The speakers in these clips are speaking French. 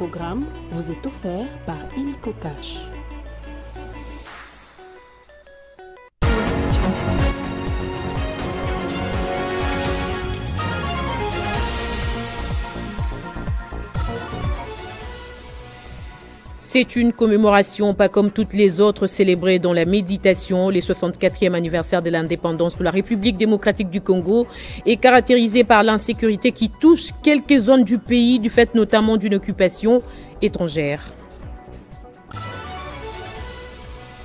programme vous est offert par Illico Cash. C'est une commémoration pas comme toutes les autres célébrées dans la méditation. Le 64e anniversaire de l'indépendance de la République démocratique du Congo est caractérisé par l'insécurité qui touche quelques zones du pays du fait notamment d'une occupation étrangère.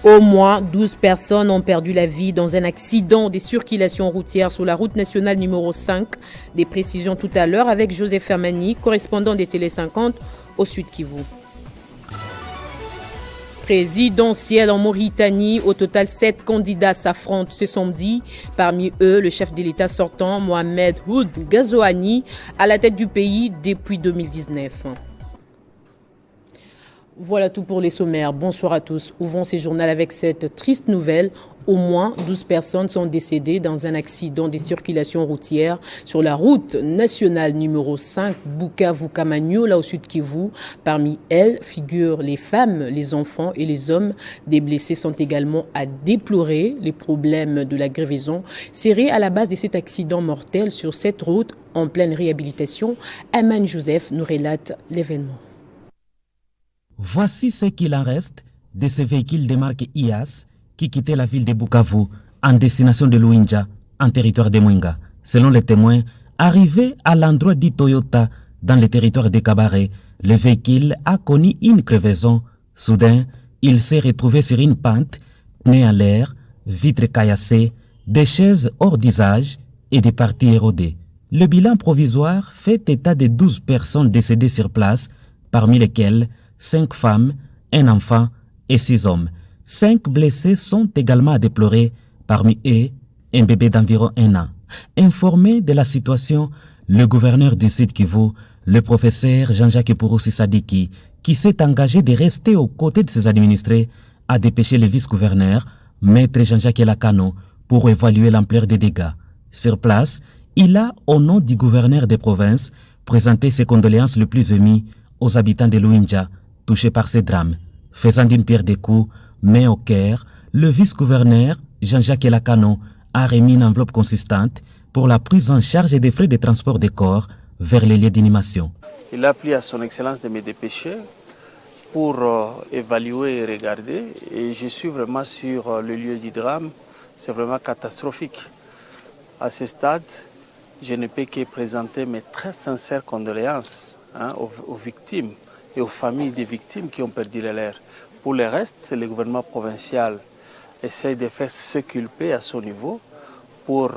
Au moins 12 personnes ont perdu la vie dans un accident de circulation routière sur la route nationale numéro 5. Des précisions tout à l'heure avec Joseph Fermani, correspondant des Télé 50 au Sud Kivu. Présidentielle en Mauritanie, au total 7 candidats s'affrontent ce samedi. Parmi eux, le chef de l'État sortant, Mohamed Ould Ghazouani, à la tête du pays depuis 2019. Voilà tout pour les sommaires. Bonsoir à tous. Ouvrons ce journal avec cette triste nouvelle. Au moins 12 personnes sont décédées dans un accident de circulation routière sur la route nationale numéro 5 Bukavu-Kamanyola au Sud Kivu. Parmi elles figurent les femmes, les enfants et les hommes. Des blessés sont également à déplorer. Les problèmes de la grévaison seraient à la base de cet accident mortel sur cette route en pleine réhabilitation. Aman Joseph nous relate l'événement. Voici ce qu'il en reste de ce véhicule de marque IAS qui quittait la ville de Bukavu en destination de Luinja, en territoire de Mwenga. Selon les témoins, arrivé à l'endroit dit Toyota, dans le territoire de Kabaré, le véhicule a connu une crevaison. Soudain, il s'est retrouvé sur une pente, pneus en l'air, vitres caillassées, des chaises hors d'usage et des parties érodées. Le bilan provisoire fait état de 12 personnes décédées sur place, parmi lesquelles 5 femmes, un enfant et 6 hommes. 5 blessés sont également à déplorer, parmi eux un bébé d'environ 1 an. Informé de la situation, le gouverneur du Sud Kivu, le professeur Jean-Jacques Purusi Sadiki, qui s'est engagé de rester aux côtés de ses administrés, a dépêché le vice-gouverneur, maître Jean-Jacques Elakano, pour évaluer l'ampleur des dégâts. Sur place, il a, au nom du gouverneur des provinces, présenté ses condoléances les plus émues aux habitants de Luinja, touchés par ces drames. Faisant d'une pierre deux coups, mais au cœur, le vice-gouverneur Jean-Jacques Elakano a remis une enveloppe consistante pour la prise en charge des frais de transport des corps vers les lieux d'inhumation. Il a appelé à son excellence de me dépêcher pour évaluer et regarder. Et je suis vraiment sur le lieu du drame. C'est vraiment catastrophique. À ce stade, je ne peux que présenter mes très sincères condoléances aux victimes et aux familles des victimes qui ont perdu les leurs. Pour le reste, c'est le gouvernement provincial qui essaie de faire ce qu'il peut à son niveau pour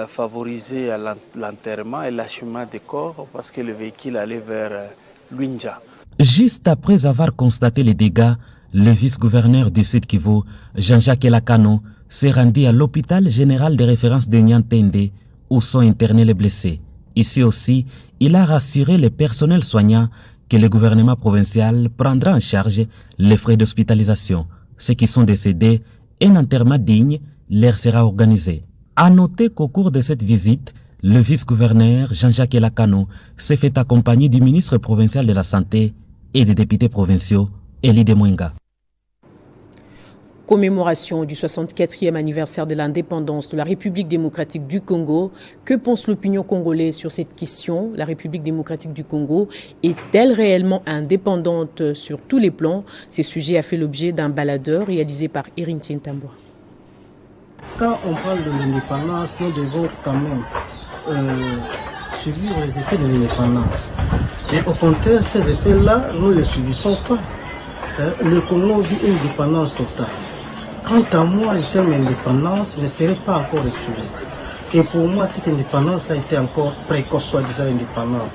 favoriser l'enterrement et l'acheminement des corps parce que le véhicule allait vers Luinja. Juste après avoir constaté les dégâts, le vice-gouverneur du Sud Kivu, Jean-Jacques Elakano, s'est rendu à l'hôpital général de référence de Niantende où sont internés les blessés. Ici aussi, il a rassuré les personnels soignants que le gouvernement provincial prendra en charge les frais d'hospitalisation. Ceux qui sont décédés, un enterrement digne leur sera organisé. À noter qu'au cours de cette visite, le vice-gouverneur Jean-Jacques Elakano s'est fait accompagner du ministre provincial de la Santé et des députés provinciaux, Elie de Mwenga. Commémoration du 64e anniversaire de l'indépendance de la République démocratique du Congo. Que pense l'opinion congolaise sur cette question? La République démocratique du Congo est-elle réellement indépendante sur tous les plans? Ce sujet a fait l'objet d'un baladeur réalisé par Erin Tientambwa. Quand on parle de l'indépendance, nous devons quand même subir les effets de l'indépendance. Et au contraire, ces effets-là, nous ne les subissons pas. Le Congo vit une dépendance totale. Quant à moi, le terme indépendance ne serait pas encore utilisé. Et pour moi, cette indépendance-là était encore précoce, soi-disant indépendance.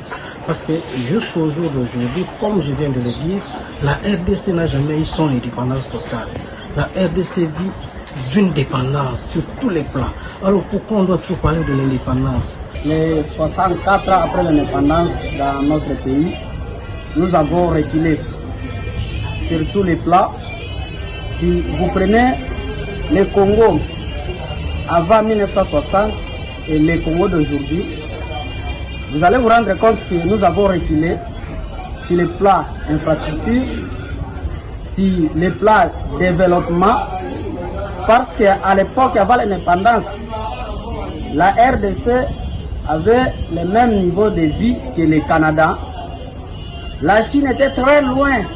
Parce que jusqu'au jour d'aujourd'hui, comme je viens de le dire, la RDC n'a jamais eu son indépendance totale. La RDC vit d'une dépendance sur tous les plans. Alors pourquoi on doit toujours parler de l'indépendance? Les 64 ans après l'indépendance dans notre pays, nous avons reculé sur tous les plans. Si vous prenez le Congo avant 1960 et le Congo d'aujourd'hui, vous allez vous rendre compte que nous avons reculé sur le plan infrastructure, sur le plan développement, parce qu'à l'époque, avant l'indépendance, la RDC avait le même niveau de vie que le Canada. La Chine était très loin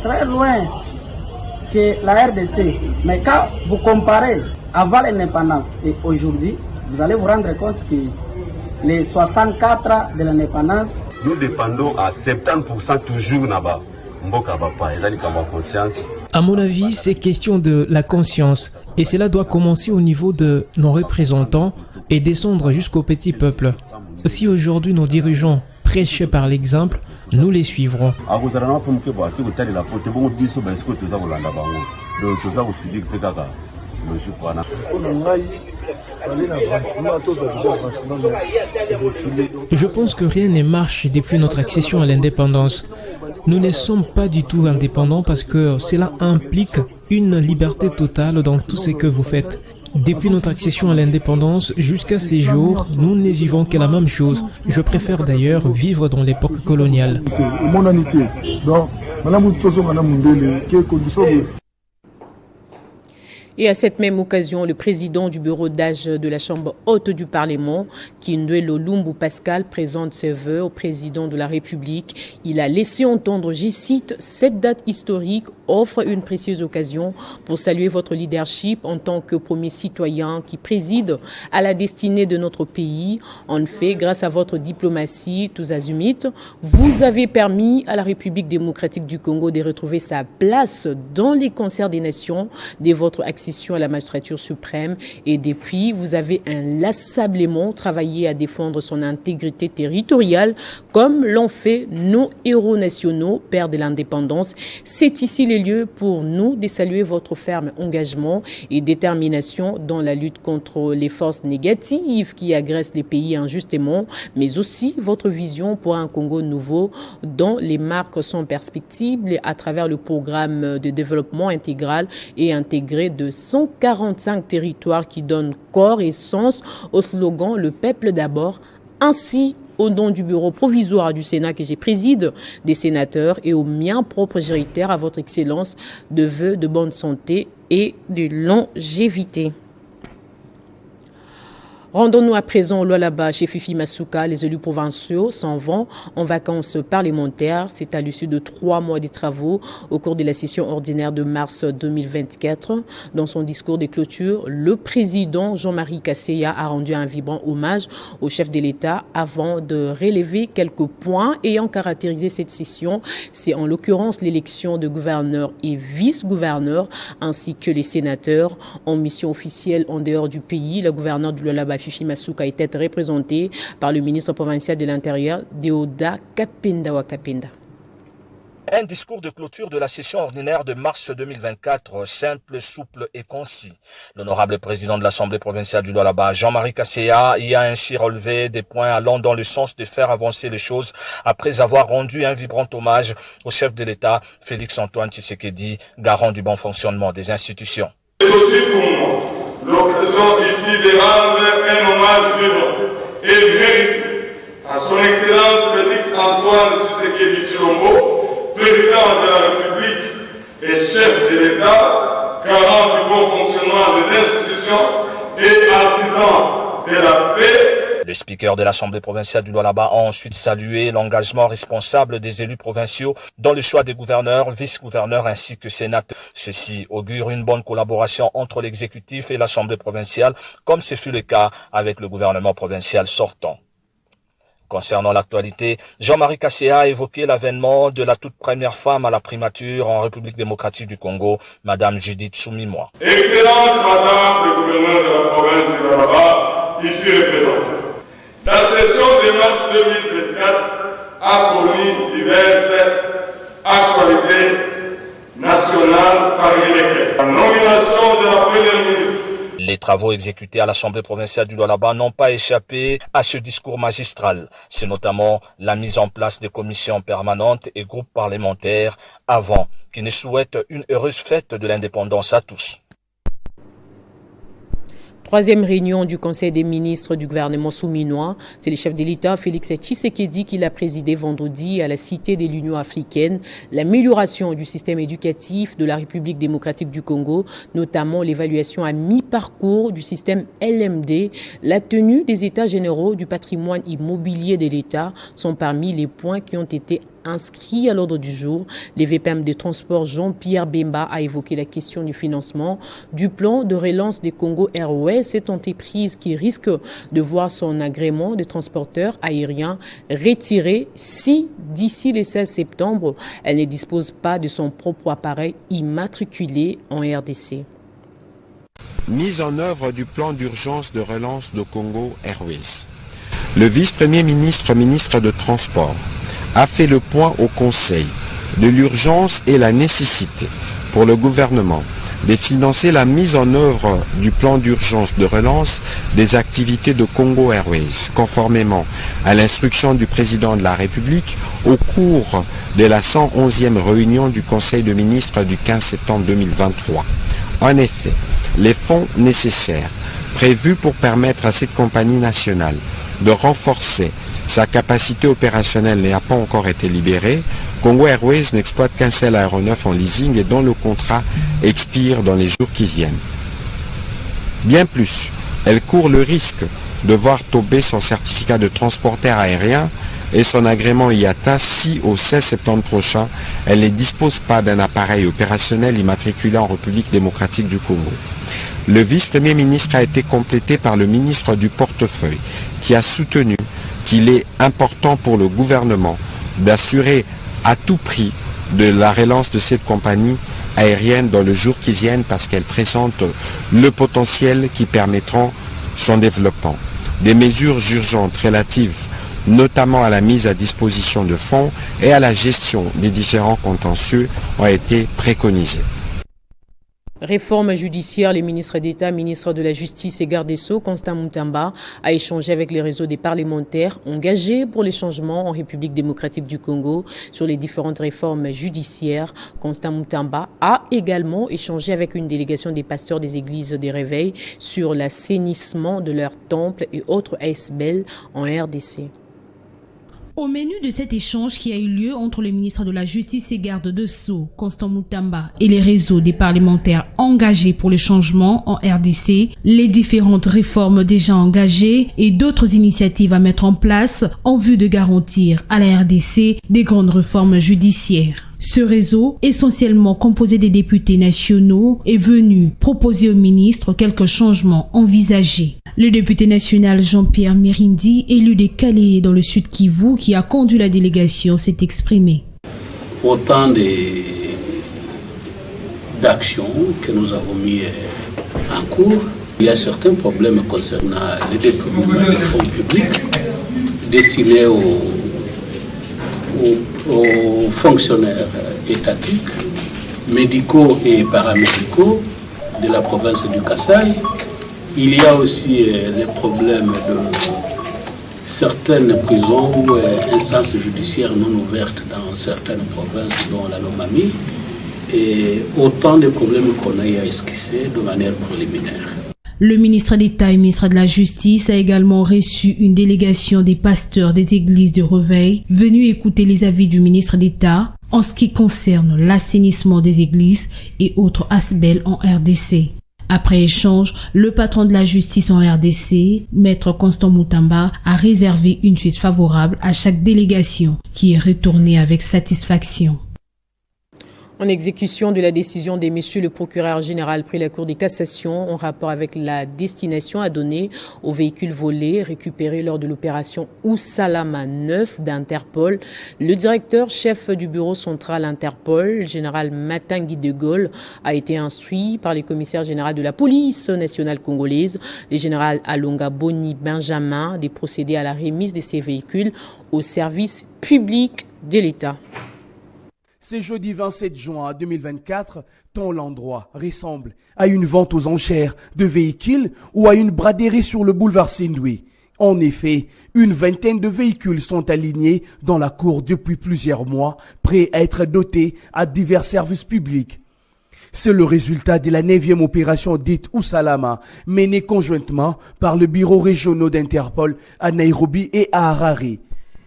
que la RDC. Mais quand vous comparez avant l'indépendance et aujourd'hui, vous allez vous rendre compte que les 64 de l'indépendance, nous dépendons à 70% toujours là-bas. À mon avis, c'est question de la conscience. Et cela doit commencer au niveau de nos représentants et descendre jusqu'au petit peuple. Si aujourd'hui nos dirigeants prêchent par l'exemple, nous les suivrons. Je pense que rien ne marche depuis notre accession à l'indépendance. Nous ne sommes pas du tout indépendants parce que cela implique une liberté totale dans tout ce que vous faites. Depuis notre accession à l'indépendance jusqu'à ces jours, nous ne vivons que la même chose. Je préfère d'ailleurs vivre dans l'époque coloniale. Et à cette même occasion, le président du bureau d'âge de la Chambre haute du Parlement, Kindwelo Lumbu Pascal, présente ses vœux au président de la République. Il a laissé entendre, j'y cite, « Cette date historique offre une précieuse occasion pour saluer votre leadership en tant que premier citoyen qui préside à la destinée de notre pays. En fait, grâce à votre diplomatie, tous azimuts, vous avez permis à la République démocratique du Congo de retrouver sa place dans les concerts des nations de votre accession à la magistrature suprême et depuis, vous avez inlassablement travaillé à défendre son intégrité territoriale comme l'ont fait nos héros nationaux, pères de l'indépendance. C'est ici les lieux pour nous de saluer votre ferme engagement et détermination dans la lutte contre les forces négatives qui agressent les pays injustement, mais aussi votre vision pour un Congo nouveau dont les marques sont perspectives à travers le programme de développement intégral et intégré de 145 territoires qui donnent corps et sens au slogan « Le peuple d'abord ». Ainsi, au nom du bureau provisoire du Sénat que j'ai préside, des sénateurs et au mien propre géritaire, à votre excellence, de vœux de bonne santé et de longévité. Rendons-nous à présent au Lualaba chez Fifi Masuka. Les élus provinciaux s'en vont en vacances parlementaires. C'est à l'issue de 3 mois de travaux au cours de la session ordinaire de mars 2024. Dans son discours de clôture, le président Jean-Marie Kasseya a rendu un vibrant hommage au chef de l'État avant de relever quelques points ayant caractérisé cette session. C'est en l'occurrence l'élection de gouverneurs et vice-gouverneurs ainsi que les sénateurs en mission officielle en dehors du pays. Le gouverneur du Lualaba Fifi Masuka était représenté par le ministre provincial de l'Intérieur, Deoda Kapenda Wakapenda. Un discours de clôture de la session ordinaire de mars 2024, simple, souple et concis. L'honorable président de l'Assemblée provinciale du Lualaba, Jean-Marie Kasseya, y a ainsi relevé des points allant dans le sens de faire avancer les choses après avoir rendu un vibrant hommage au chef de l'État, Félix-Antoine Tshisekedi, garant du bon fonctionnement des institutions. C'est aussi pour moi l'occasion ici de rendre un hommage vivant et mérité à son Excellence Félix-Antoine Tshisekedi Tshilombo, président de la République et chef de l'État, garant du bon fonctionnement des institutions et artisan de la paix. Le speaker de l'Assemblée provinciale du Lualaba a ensuite salué l'engagement responsable des élus provinciaux dans le choix des gouverneurs, vice-gouverneurs ainsi que sénateurs. Ceci augure une bonne collaboration entre l'exécutif et l'Assemblée provinciale, comme ce fut le cas avec le gouvernement provincial sortant. Concernant l'actualité, Jean-Marie Kasseya a évoqué l'avènement de la toute première femme à la primature en République démocratique du Congo, Madame Judith Soumimwa. Excellence Madame le gouverneur de la province du Lualaba, ici représentée. La session de mars 2024 a connu diverses actualités nationales parmi lesquelles la nomination de la première ministre. Les travaux exécutés à l'Assemblée provinciale du Lualaba n'ont pas échappé à ce discours magistral. C'est notamment la mise en place des commissions permanentes et groupes parlementaires avant qui ne souhaitent une heureuse fête de l'indépendance à tous. Troisième réunion du Conseil des ministres du gouvernement souminois. C'est le chef de l'État, Félix Tshisekedi, qui l'a présidé vendredi à la Cité de l'Union africaine. L'amélioration du système éducatif de la République démocratique du Congo, notamment l'évaluation à mi-parcours du système LMD, la tenue des états généraux du patrimoine immobilier de l'État sont parmi les points qui ont été inscrit à l'ordre du jour. Le VPM des transports Jean-Pierre Bemba a évoqué la question du financement du plan de relance des Congo Airways, cette entreprise qui risque de voir son agrément de transporteur aérien retiré si, d'ici le 16 septembre, elle ne dispose pas de son propre appareil immatriculé en RDC. Mise en œuvre du plan d'urgence de relance de Congo Airways. Le vice-premier ministre, ministre de Transport, a fait le point au Conseil de l'urgence et la nécessité pour le gouvernement de financer la mise en œuvre du plan d'urgence de relance des activités de Congo Airways, conformément à l'instruction du président de la République au cours de la 111e réunion du Conseil de ministres du 15 septembre 2023. En effet, les fonds nécessaires prévus pour permettre à cette compagnie nationale de renforcer sa capacité opérationnelle n'a pas encore été libérée. Congo Airways n'exploite qu'un seul aéronef en leasing et dont le contrat expire dans les jours qui viennent. Bien plus, elle court le risque de voir tomber son certificat de transporteur aérien et son agrément IATA si au 16 septembre prochain, elle ne dispose pas d'un appareil opérationnel immatriculé en République démocratique du Congo. Le vice-premier ministre a été complété par le ministre du portefeuille qui a soutenu qu'il est important pour le gouvernement d'assurer à tout prix de la relance de cette compagnie aérienne dans le jour qui viennent parce qu'elle présente le potentiel qui permettront son développement. Des mesures urgentes relatives notamment à la mise à disposition de fonds et à la gestion des différents contentieux ont été préconisées. Réforme judiciaire, les ministres d'État, ministre de la Justice et garde des Sceaux, Constant Mutamba, a échangé avec les réseaux des parlementaires engagés pour les changements en République démocratique du Congo sur les différentes réformes judiciaires. Constant Mutamba a également échangé avec une délégation des pasteurs des églises des réveils sur l'assainissement de leurs temples et autres ASBL en RDC. Au menu de cet échange qui a eu lieu entre le ministre de la Justice et garde de Sceaux, Constant Mutamba, et les réseaux des parlementaires engagés pour le changement en RDC, les différentes réformes déjà engagées et d'autres initiatives à mettre en place en vue de garantir à la RDC des grandes réformes judiciaires. Ce réseau, essentiellement composé des députés nationaux, est venu proposer au ministre quelques changements envisagés. Le député national Jean-Pierre Mirindi, élu des Calais dans le sud Kivu, qui a conduit la délégation, s'est exprimé. Autant d'actions que nous avons mis en cours. Il y a certains problèmes concernant le déploiement des fonds publics destinés aux fonctionnaires étatiques, médicaux et paramédicaux de la province du Kasaï. Il y a aussi des problèmes de certaines prisons ou instances judiciaires non ouvertes dans certaines provinces, dont la Lomami, et autant de problèmes qu'on a esquissés de manière préliminaire. Le ministre d'État et ministre de la Justice a également reçu une délégation des pasteurs des églises de Réveil venus écouter les avis du ministre d'État en ce qui concerne l'assainissement des églises et autres ASBL en RDC. Après échange, le patron de la justice en RDC, Maître Constant Mutamba, a réservé une suite favorable à chaque délégation qui est retournée avec satisfaction. En exécution de la décision de monsieur le procureur général pris la Cour de cassation en rapport avec la destination à donner aux véhicules volés récupérés lors de l'opération Oussalama 9 d'Interpol, le directeur chef du bureau central Interpol, général Matangui de Gaulle, a été instruit par le commissaire général de la police nationale congolaise, le général Alonga Boni Benjamin, de procéder à la remise de ces véhicules au service public de l'État. C'est jeudi 27 juin 2024, tant l'endroit ressemble à une vente aux enchères de véhicules ou à une braderie sur le boulevard Sindui. En effet, une vingtaine de véhicules sont alignés dans la cour depuis plusieurs mois, prêts à être dotés à divers services publics. C'est le résultat de la 9e opération dite Usalama, menée conjointement par le bureau régional d'Interpol à Nairobi et à Harare.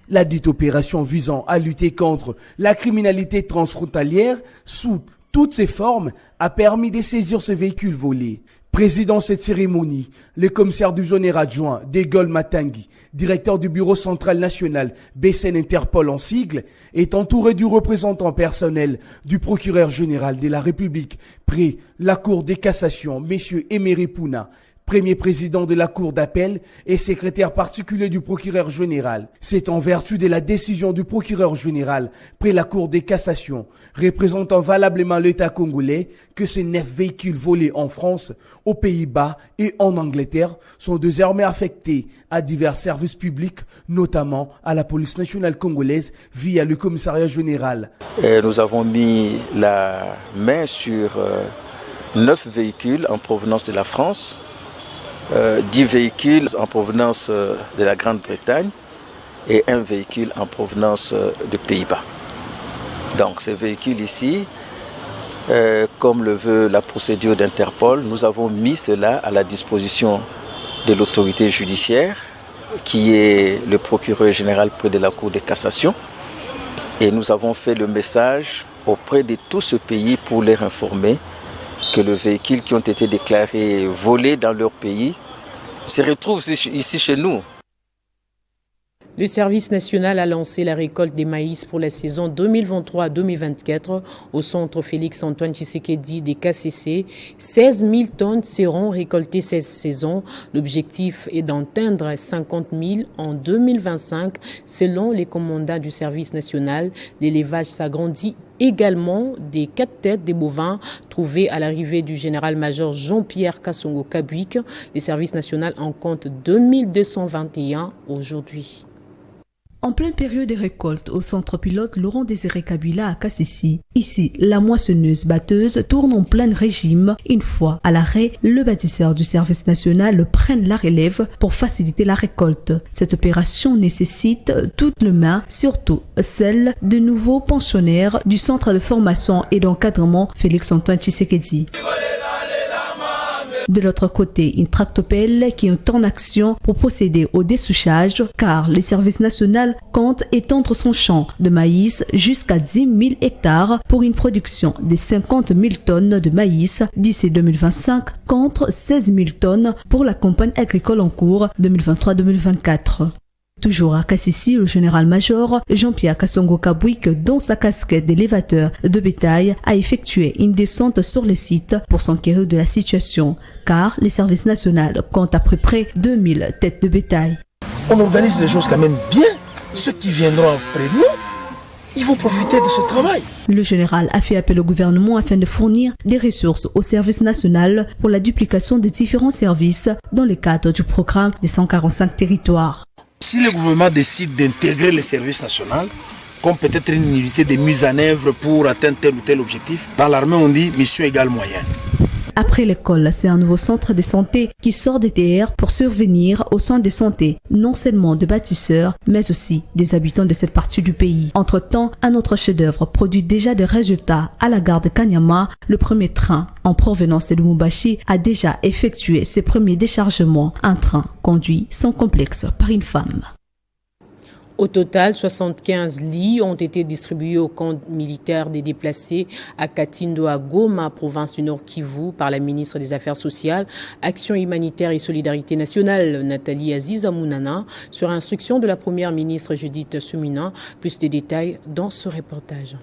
La dite opération visant à lutter contre la criminalité transfrontalière sous toutes ses formes a permis de saisir ce véhicule volé. Président de cette cérémonie, le commissaire du zone adjoint Degol Matangi, directeur du bureau central national BCN Interpol en sigle, est entouré du représentant personnel du procureur général de la République près la Cour de cassation, M. Emery Pouna, premier président de la Cour d'appel et secrétaire particulier du procureur général. C'est en vertu de la décision du procureur général près la Cour de cassation, représentant valablement l'État congolais, que ces 9 véhicules volés en France, aux Pays-Bas et en Angleterre sont désormais affectés à divers services publics, notamment à la police nationale congolaise via le commissariat général. Nous avons mis la main sur 9 véhicules en provenance de la France, 10 véhicules en provenance de la Grande-Bretagne et un véhicule en provenance des Pays-Bas. Donc ces véhicules ici, comme le veut la procédure d'Interpol, nous avons mis cela à la disposition de l'autorité judiciaire qui est le procureur général près de la Cour de cassation, et nous avons fait le message auprès de tout ce pays pour leur informer que les véhicules qui ont été déclarés volés dans leur pays se retrouvent ici chez nous. Le service national a lancé la récolte des maïs pour la saison 2023-2024 au centre Félix-Antoine Tshisekedi des KCC. 16 000 tonnes seront récoltées cette saison. L'objectif est d'atteindre 50 000 en 2025 selon les commandants du service national. L'élevage s'agrandit également des 4 têtes des bovins trouvées à l'arrivée du général-major Jean-Pierre Kassongo Kabuik. Le service national en compte 2221 aujourd'hui. En pleine période de récolte au centre pilote Laurent Désiré Kabila à Kassisi, ici, la moissonneuse-batteuse tourne en plein régime. Une fois à l'arrêt, le bâtisseur du service national prenne la relève pour faciliter la récolte. Cette opération nécessite toutes les mains, surtout celle de nouveaux pensionnaires du centre de formation et d'encadrement Félix-Antoine Tshisekedi. De l'autre côté, une tractopelle qui est en action pour procéder au dessouchage, car le service national compte étendre son champ de maïs jusqu'à 10 000 hectares pour une production de 50 000 tonnes de maïs d'ici 2025 contre 16 000 tonnes pour la campagne agricole en cours 2023-2024. Toujours à Kassisi, le général-major Jean-Pierre Kassongo Kabuik, dans sa casquette d'élévateur de bétail, a effectué une descente sur le site pour s'enquérir de la situation, car le service national compte à peu près 2000 têtes de bétail. On organise les choses quand même bien. Ceux qui viendront après nous, ils vont profiter de ce travail. Le général a fait appel au gouvernement afin de fournir des ressources au service national pour la duplication des différents services dans le cadre du programme des 145 territoires. Si le gouvernement décide d'intégrer le service national comme peut-être une unité de mise en œuvre pour atteindre tel ou tel objectif, dans l'armée on dit mission égale moyen. Après l'école, c'est un nouveau centre de santé qui sort des TR pour survenir aux soins de santé, non seulement des bâtisseurs, mais aussi des habitants de cette partie du pays. Entre-temps, un autre chef-d'œuvre produit déjà des résultats à la gare de Kanyama. Le premier train en provenance de Lumumbashi a déjà effectué ses premiers déchargements. Un train conduit sans complexe par une femme. Au total, 75 lits ont été distribués au camp militaire des déplacés à Katindo à Goma, province du Nord Kivu, par la ministre des Affaires sociales, Action humanitaire et solidarité nationale, Nathalie Aziza Mounana, sur instruction de la première ministre Judith Suminwa. Plus de détails dans ce reportage.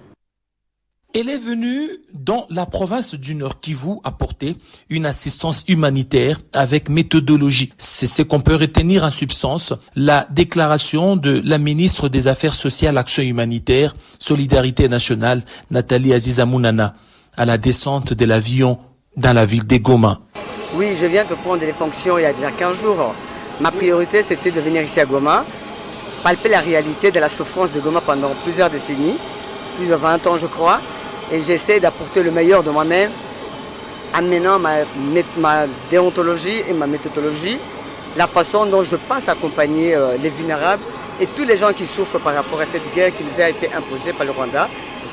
Elle est venue dans la province du Nord Kivu apporter une assistance humanitaire avec méthodologie. C'est ce qu'on peut retenir en substance la déclaration de la ministre des Affaires sociales, Action humanitaire, Solidarité nationale, Nathalie Aziza Mounana, à la descente de l'avion dans la ville de Goma. Oui, je viens de prendre les fonctions il y a déjà 15 jours. Ma priorité, c'était de venir ici à Goma, palper la réalité de la souffrance de Goma pendant plusieurs décennies, plus de 20 ans je crois. Et j'essaie d'apporter le meilleur de moi-même, amenant ma déontologie et ma méthodologie, la façon dont je pense accompagner les vulnérables et tous les gens qui souffrent par rapport à cette guerre qui nous a été imposée par le Rwanda.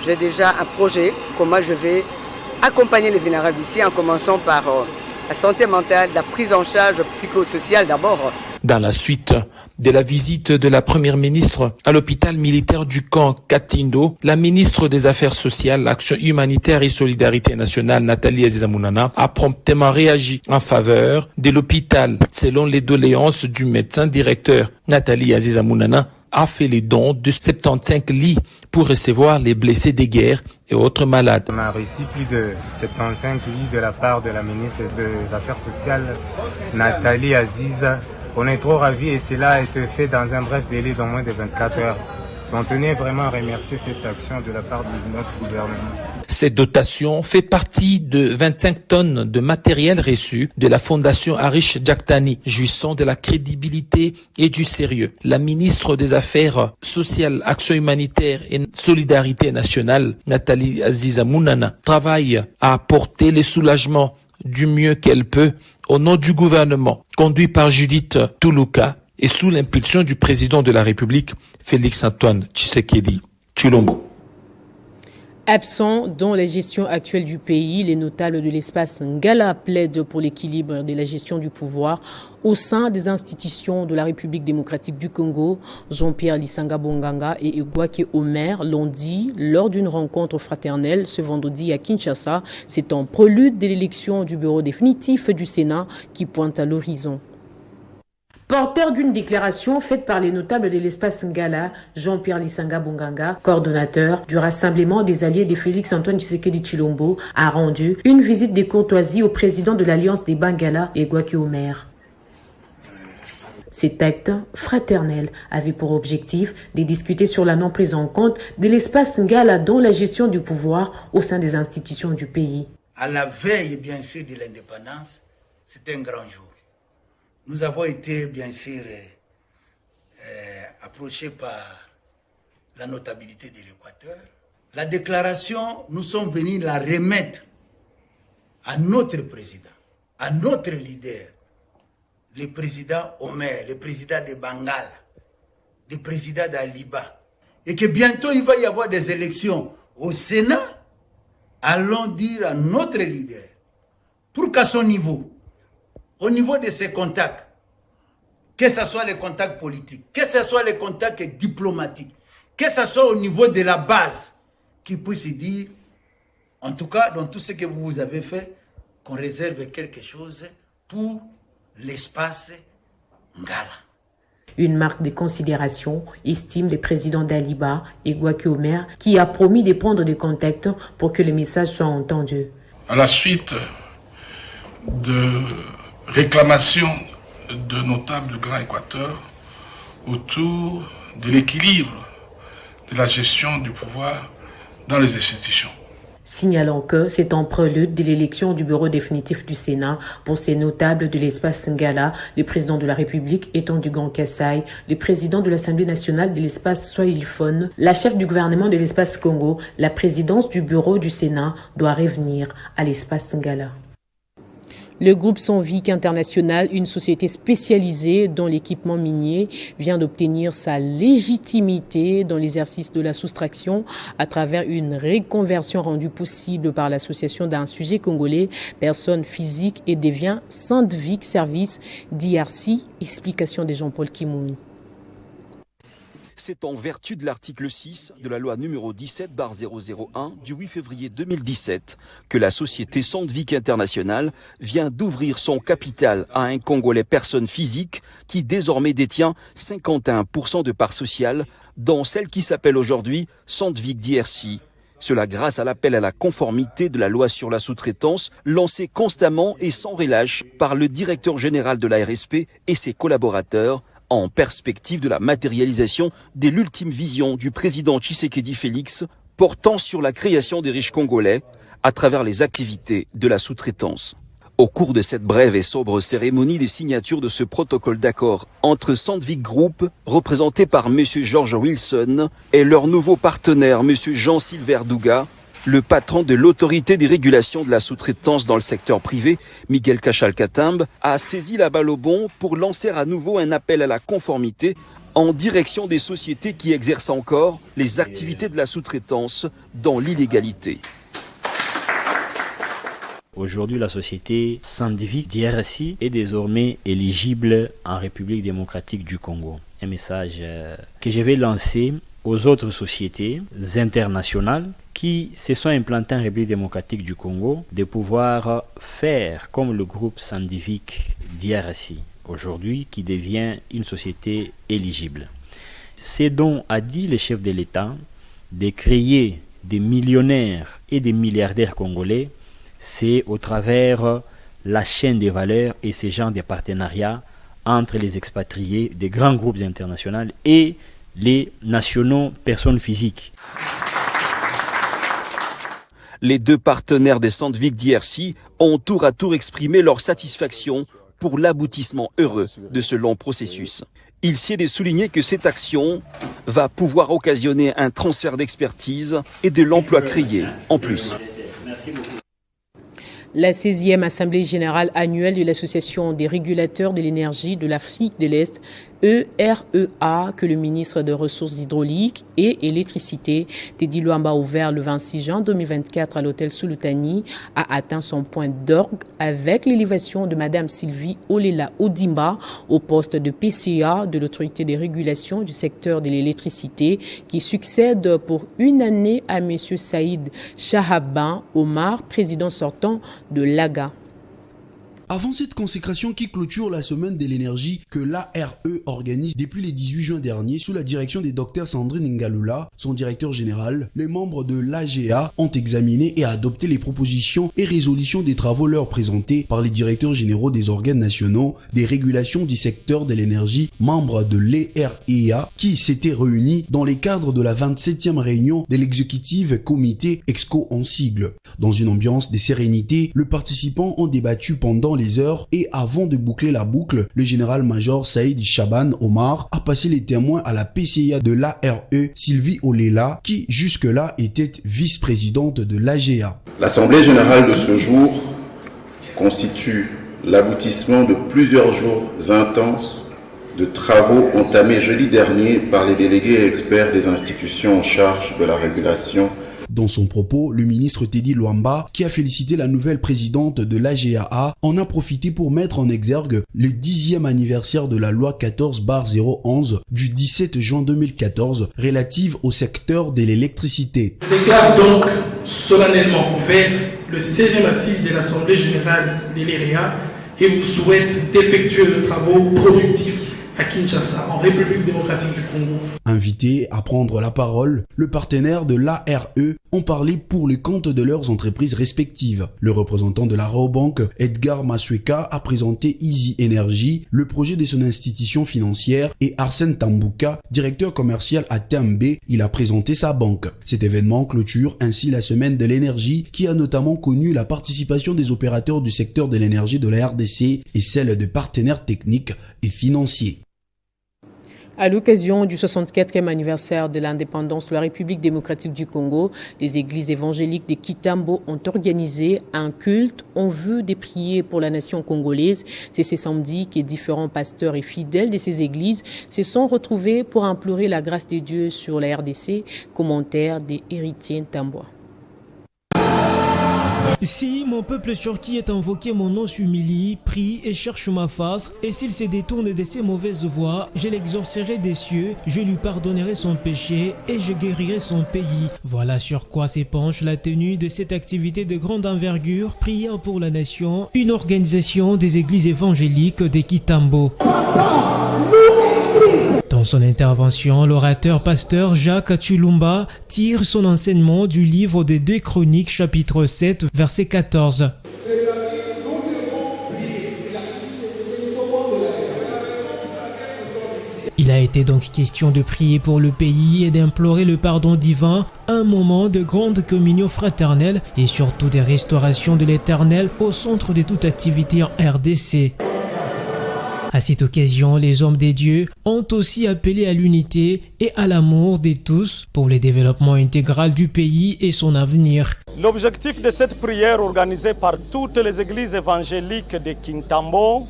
J'ai déjà un projet, comment je vais accompagner les vulnérables ici en commençant par la santé mentale, la prise en charge psychosociale d'abord. Dans la suite de la visite de la première ministre à l'hôpital militaire du camp Katindo, la ministre des Affaires sociales, Action humanitaire et solidarité nationale, Nathalie Aziza Mounana, a promptement réagi en faveur de l'hôpital. Selon les doléances du médecin directeur, Nathalie Aziza Mounana a fait les dons de 75 lits pour recevoir les blessés des guerres et autres malades. On a reçu plus de 75 lits de la part de la ministre des Affaires sociales, Nathalie Aziza. On est trop ravis et cela a été fait dans un bref délai d'au moins de 24 heures. On tenait vraiment à remercier cette action de la part de notre gouvernement. Cette dotation fait partie de 25 tonnes de matériel reçu de la Fondation Harish Jaktani, jouissant de la crédibilité et du sérieux. La ministre des Affaires sociales, Action humanitaire et solidarité nationale, Nathalie Aziza Mounana, travaille à apporter le soulagement du mieux qu'elle peut au nom du gouvernement, conduit par Judith Tuluka et sous l'impulsion du président de la République, Félix-Antoine Tshisekedi Tshilombo. Absents dans la gestion actuelle du pays, les notables de l'espace Ngala plaident pour l'équilibre de la gestion du pouvoir au sein des institutions de la République démocratique du Congo. Jean-Pierre Lisanga Bonganga et Egwake Omer l'ont dit lors d'une rencontre fraternelle ce vendredi à Kinshasa. C'est en prélude de l'élection du bureau définitif du Sénat qui pointe à l'horizon. Porteur d'une déclaration faite par les notables de l'espace Ngala, Jean-Pierre Lisanga Bonganga, coordonnateur du rassemblement des alliés de Félix-Antoine Tshisekedi Tshilombo, a rendu une visite de courtoisie au président de l'Alliance des Bangala, Egwake Omer. Cet acte fraternel avait pour objectif de discuter sur la non prise en compte de l'espace Ngala dans la gestion du pouvoir au sein des institutions du pays. À la veille, bien sûr, de l'indépendance, c'était un grand jour. Nous avons été, bien sûr, approchés par la notabilité de l'Équateur. La déclaration, nous sommes venus la remettre à notre président, à notre leader, le président Omer, le président de Bangala, le président d'Aliba. Et que bientôt, il va y avoir des élections au Sénat. Allons dire à notre leader, pour qu'à son niveau, au niveau de ses contacts, que ce soit les contacts politiques, que ce soit les contacts diplomatiques, que ce soit au niveau de la base, qu'il puisse dire, en tout cas, dans tout ce que vous avez fait, qu'on réserve quelque chose pour l'espace Ngala. Une marque de considération, estime le président d'Aliba, Egwake Omer, qui a promis de prendre des contacts pour que le message soit entendu. À la suite de réclamations de notables du Grand Équateur autour de l'équilibre de la gestion du pouvoir dans les institutions. Signalant que c'est en prélude de l'élection du bureau définitif du Sénat pour ces notables de l'espace Ngala, le président de la République étant du Grand Kassai, le président de l'Assemblée nationale de l'espace Swahilphone, la chef du gouvernement de l'espace Congo, la présidence du bureau du Sénat doit revenir à l'espace Ngala. Le groupe Sandvik International, une société spécialisée dans l'équipement minier, vient d'obtenir sa légitimité dans l'exercice de la soustraction à travers une reconversion rendue possible par l'association d'un sujet congolais, personne physique, et devient Sandvik Service DRC. Explication de Jean-Paul Kimoun. C'est en vertu de l'article 6 de la loi numéro 17/001 du 8 février 2017 que la société Sandvik International vient d'ouvrir son capital à un Congolais personne physique qui désormais détient 51% de parts sociales dans celle qui s'appelle aujourd'hui Sandvik DRC. Cela grâce à l'appel à la conformité de la loi sur la sous-traitance lancé constamment et sans relâche par le directeur général de la RSP et ses collaborateurs en perspective de la matérialisation de l'ultime vision du président Tshisekedi Félix portant sur la création des riches congolais à travers les activités de la sous-traitance. Au cours de cette brève et sobre cérémonie des signatures de ce protocole d'accord entre Sandvik Group, représenté par M. George Wilson, et leur nouveau partenaire M. Jean-Sylvain Douga, le patron de l'autorité des régulations de la sous-traitance dans le secteur privé, Miguel Cachal-Katambe, a saisi la balle au bond pour lancer à nouveau un appel à la conformité en direction des sociétés qui exercent encore les activités de la sous-traitance dans l'illégalité. Aujourd'hui, la société Sandvik DRC est désormais éligible en République démocratique du Congo. Un message que je vais lancer aux autres sociétés internationales qui se sont implantées en République démocratique du Congo de pouvoir faire comme le groupe Sandvik DRC aujourd'hui qui devient une société éligible. C'est donc, a dit le chef de l'État, de créer des millionnaires et des milliardaires congolais. C'est au travers la chaîne des valeurs et ce genre de partenariats entre les expatriés des grands groupes internationaux et les nationaux personnes physiques. Les deux partenaires des Sandvik DRC ont tour à tour exprimé leur satisfaction pour l'aboutissement heureux de ce long processus. Il s'y est de souligner que cette action va pouvoir occasionner un transfert d'expertise et de l'emploi créé en plus. La 16e Assemblée générale annuelle de l'Association des régulateurs de l'énergie de l'Afrique de l'Est, EREA, que le ministre des Ressources hydrauliques et électricité, Teddy Luamba, a ouvert le 26 juin 2024 à l'hôtel Sultani, a atteint son point d'orgue avec l'élévation de Madame Sylvie Olela Odimba au poste de PCA de l'autorité des régulations du secteur de l'électricité, qui succède pour une année à Monsieur Saïd Shahaban Omar, président sortant de l'AGA. Avant cette consécration qui clôture la semaine de l'énergie que l'ARE organise depuis le 18 juin dernier sous la direction des Dr Sandrine Ngalula, son directeur général, les membres de l'AGA ont examiné et adopté les propositions et résolutions des travaux leur présentés par les directeurs généraux des organes nationaux des régulations du secteur de l'énergie, membres de l'EREA, qui s'étaient réunis dans les cadres de la 27e réunion de l'exécutif comité EXCO en sigle. Dans une ambiance de sérénité, les participants ont débattu pendant les heures et avant de boucler la boucle, le général-major Saïd Shaban Omar a passé les témoins à la PCA de l'ARE, Sylvie Olela, qui jusque-là était vice-présidente de l'AGA. L'Assemblée générale de ce jour constitue l'aboutissement de plusieurs jours intenses de travaux entamés jeudi dernier par les délégués et experts des institutions en charge de la régulation. Dans son propos, le ministre Teddy Luamba, qui a félicité la nouvelle présidente de l'AGA, en a profité pour mettre en exergue le 10e anniversaire de la loi 14/011 du 17 juin 2014 relative au secteur de l'électricité. Je déclare donc solennellement ouvert le 16e assise de l'Assemblée générale de l'EREA et vous souhaite d'effectuer de travaux productifs à Kinshasa, en République démocratique du Congo. Invités à prendre la parole, le partenaire de l'ARE ont parlé pour les comptes de leurs entreprises respectives. Le représentant de la Rabobank, Edgar Masueka, a présenté Easy Energy, le projet de son institution financière, et Arsène Tambouka, directeur commercial à TMB, il a présenté sa banque. Cet événement clôture ainsi la semaine de l'énergie qui a notamment connu la participation des opérateurs du secteur de l'énergie de la RDC et celle de partenaires techniques et financiers. À l'occasion du 64e anniversaire de l'indépendance de la République démocratique du Congo, les églises évangéliques de Kitambo ont organisé un culte en vue de prier pour la nation congolaise. C'est ce samedi que différents pasteurs et fidèles de ces églises se sont retrouvés pour implorer la grâce de Dieu sur la RDC. Commentaire des héritiers Tambois. Si mon peuple sur qui est invoqué mon nom s'humilie, prie et cherche ma face, et s'il se détourne de ses mauvaises voies, je l'exorcerai des cieux, je lui pardonnerai son péché et je guérirai son pays. Voilà sur quoi s'épanche la tenue de cette activité de grande envergure, Prière pour la nation, une organisation des églises évangéliques de Kitambo. Dans son intervention, l'orateur pasteur Jacques Chulumba tire son enseignement du livre des 2 Chroniques, chapitre 7, verset 14. Il a été donc question de prier pour le pays et d'implorer le pardon divin, un moment de grande communion fraternelle et surtout des restaurations de l'Éternel au centre de toute activité en RDC. À cette occasion, les hommes des dieux ont aussi appelé à l'unité et à l'amour de tous pour le développement intégral du pays et son avenir. L'objectif de cette prière organisée par toutes les églises évangéliques de Kintambo,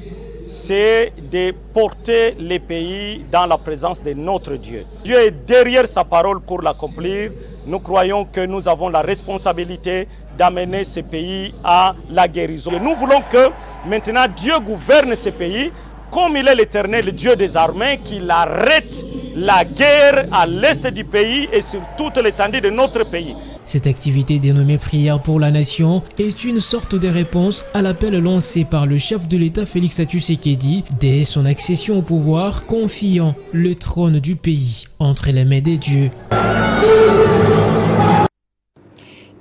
c'est de porter les pays dans la présence de notre Dieu. Dieu est derrière sa parole pour l'accomplir nous croyons que nous avons la responsabilité d'amener ces pays à la guérison. Et nous voulons que maintenant Dieu gouverne ces pays comme il est l'Éternel Dieu des armées, qu'il arrête la guerre à l'est du pays et sur toute l'étendue de notre pays. Cette activité dénommée Prière pour la Nation est une sorte de réponse à l'appel lancé par le chef de l'État Félix Tshisekedi dès son accession au pouvoir, confiant le trône du pays entre les mains des dieux.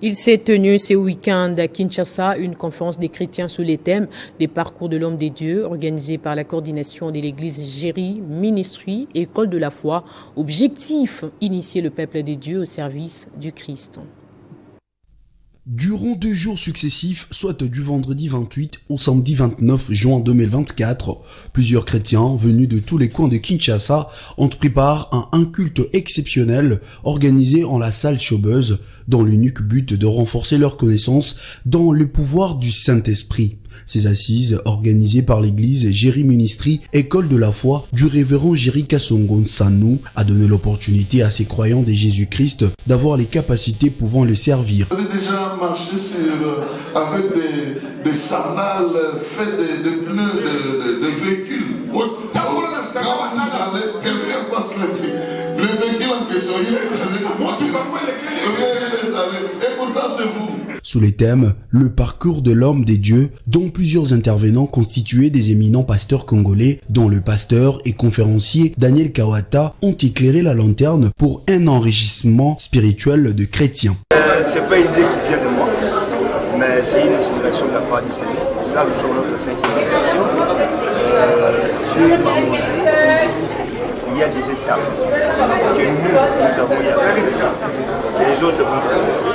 Il s'est tenu ce week-end à Kinshasa une conférence des chrétiens sous les thèmes des parcours de l'homme des dieux organisée par la coordination de l'église Géry, Ministry et École de la foi. Objectif, initier le peuple des dieux au service du Christ. Durant 2 jours successifs, soit du vendredi 28 au samedi 29 juin 2024, plusieurs chrétiens venus de tous les coins de Kinshasa ont pris part à un culte exceptionnel organisé en la salle Chaubeuse dans l'unique but de renforcer leur connaissance dans le pouvoir du Saint-Esprit. Ces assises, organisées par l'église Géry Ministry, école de la foi du révérend Géry Kassongo Sanou, a donné l'opportunité à ces croyants de Jésus-Christ d'avoir les capacités pouvant le servir. Vous avez déjà marché avec des sandales faites de pneus de véhicules. Quelqu'un passe là-dessus. Le véhicule en question, il est et pourtant c'est vous. Sous les thèmes « Le parcours de l'homme des dieux », dont plusieurs intervenants constitués des éminents pasteurs congolais, dont le pasteur et conférencier Daniel Kawata, ont éclairé la lanterne pour un enrichissement spirituel de chrétiens. C'est pas une idée qui vient de moi, mais c'est une inspiration de la part du Seigneur. Là, nous sommes notre 5e édition. Dieu m'a montré il y a des étapes que nous avons y traversées, que les autres vont traverser.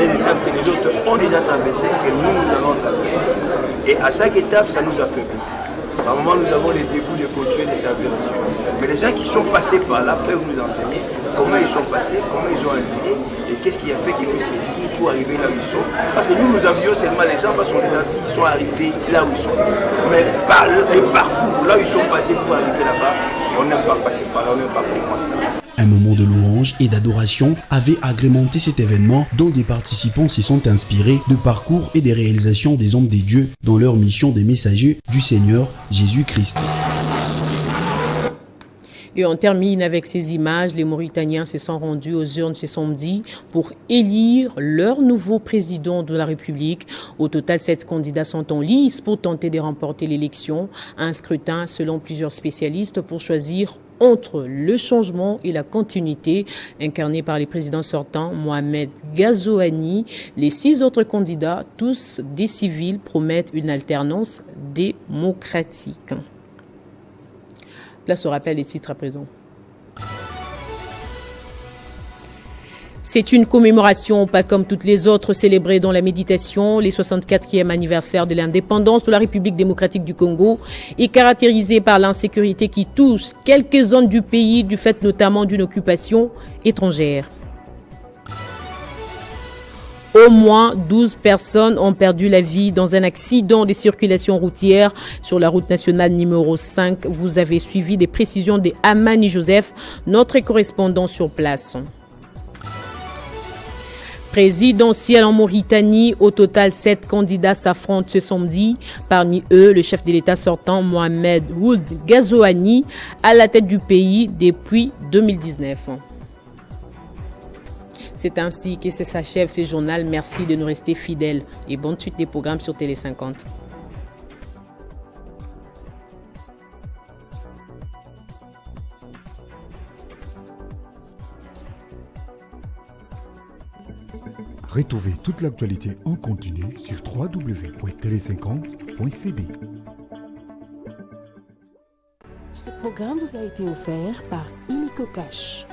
Les étapes que les autres ont déjà traversées, que nous allons traverser. Et à chaque étape, ça nous affaiblit. Par moment, nous avons les dégoûts de continuer de servir Dieu. Mais les gens qui sont passés par là peuvent nous enseigner comment ils sont passés, comment ils ont agi et qu'est-ce qui a fait qu'ils puissent réussir pour arriver là où ils sont. Parce que nous avions seulement les gens parce qu'on les a vus, ils sont arrivés là où ils sont. Mais par le parcours, là où ils sont passés pour arriver là-bas, on n'aime pas passer par là, on n'aime pas comprendre ça. Un moment de louange et d'adoration avait agrémenté cet événement dont des participants se sont inspirés de parcours et des réalisations des hommes des dieux dans leur mission des messagers du Seigneur Jésus-Christ. Et on termine avec ces images. Les Mauritaniens se sont rendus aux urnes ce samedi pour élire leur nouveau président de la République. Au total, 7 candidats sont en lice pour tenter de remporter l'élection. Un scrutin, selon plusieurs spécialistes, pour choisir entre le changement et la continuité, incarné par les présidents sortants Mohamed Ghazouani. Les 6 autres candidats, tous des civils, promettent une alternance démocratique. Place au rappel des titres à présent. C'est une commémoration, pas comme toutes les autres, célébrée dans la méditation. Les 64e anniversaire de l'indépendance de la République démocratique du Congo est caractérisé par l'insécurité qui touche quelques zones du pays, du fait notamment d'une occupation étrangère. Au moins 12 personnes ont perdu la vie dans un accident de circulation routière sur la route nationale numéro 5. Vous avez suivi des précisions de Amani Joseph, notre correspondant sur place. Présidentielle en Mauritanie, au total 7 candidats s'affrontent ce samedi. Parmi eux, le chef de l'État sortant Mohamed Ould Ghazouani, à la tête du pays depuis 2019. C'est ainsi que s'achève ce journal. Merci de nous rester fidèles et bonne suite des programmes sur Télé 50. Retrouvez toute l'actualité en continu sur www.tele50.cd. Ce programme vous a été offert par Illico Cash.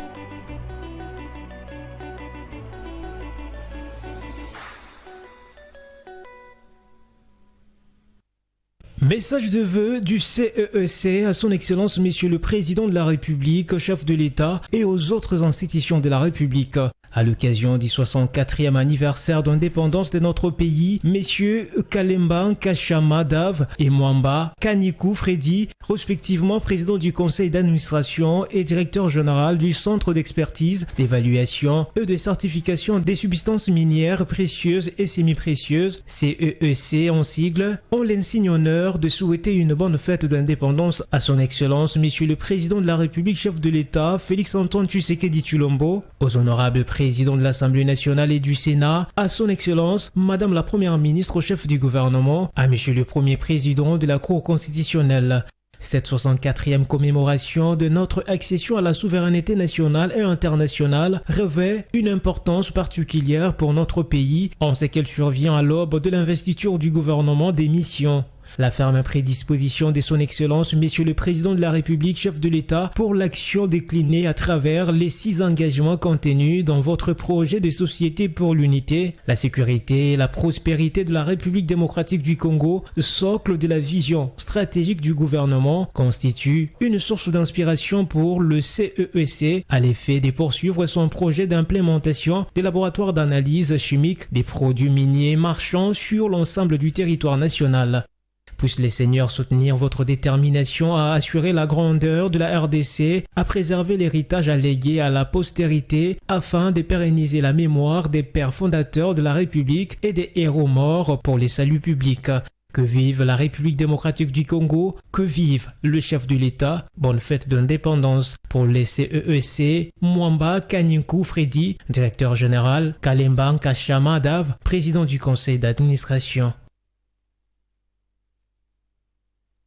Message de vœux du CEEC à son Excellence Monsieur le Président de la République, chef de l'État et aux autres institutions de la République. À l'occasion du 64e anniversaire d'indépendance de notre pays, messieurs Kalemba Kashama Dav et Mwamba Kanikou Freddy, respectivement président du conseil d'administration et directeur général du centre d'expertise, d'évaluation et de certification des substances minières précieuses et semi-précieuses, CEEC en sigle, ont l'insigne honneur de souhaiter une bonne fête d'indépendance à son Excellence, Monsieur le Président de la République, chef de l'État, Félix-Antoine Tshisekedi Tshilombo, aux honorables présidents de l'Assemblée nationale et du Sénat, à son Excellence, Madame la Première ministre, chef du gouvernement, à Monsieur le Premier Président de la Cour constitutionnelle. Cette 64e commémoration de notre accession à la souveraineté nationale et internationale revêt une importance particulière pour notre pays, en ce qu'elle survient à l'aube de l'investiture du gouvernement des missions. La ferme prédisposition de son Excellence, Monsieur le Président de la République, chef de l'État, pour l'action déclinée à travers les 6 engagements contenus dans votre projet de société pour l'unité, la sécurité et la prospérité de la République démocratique du Congo, socle de la vision stratégique du gouvernement, constitue une source d'inspiration pour le CEEC à l'effet de poursuivre son projet d'implémentation des laboratoires d'analyse chimique des produits miniers marchands sur l'ensemble du territoire national. Puissent les seigneurs soutenir votre détermination à assurer la grandeur de la RDC, à préserver l'héritage allégué à la postérité afin de pérenniser la mémoire des pères fondateurs de la République et des héros morts pour les saluts publics. Que vive la République démocratique du Congo, que vive le chef de l'État, bonne fête d'indépendance. Pour les CEEC, Mwamba Kanikou Freddy, directeur général, Kalemba Kashama Dav, président du conseil d'administration.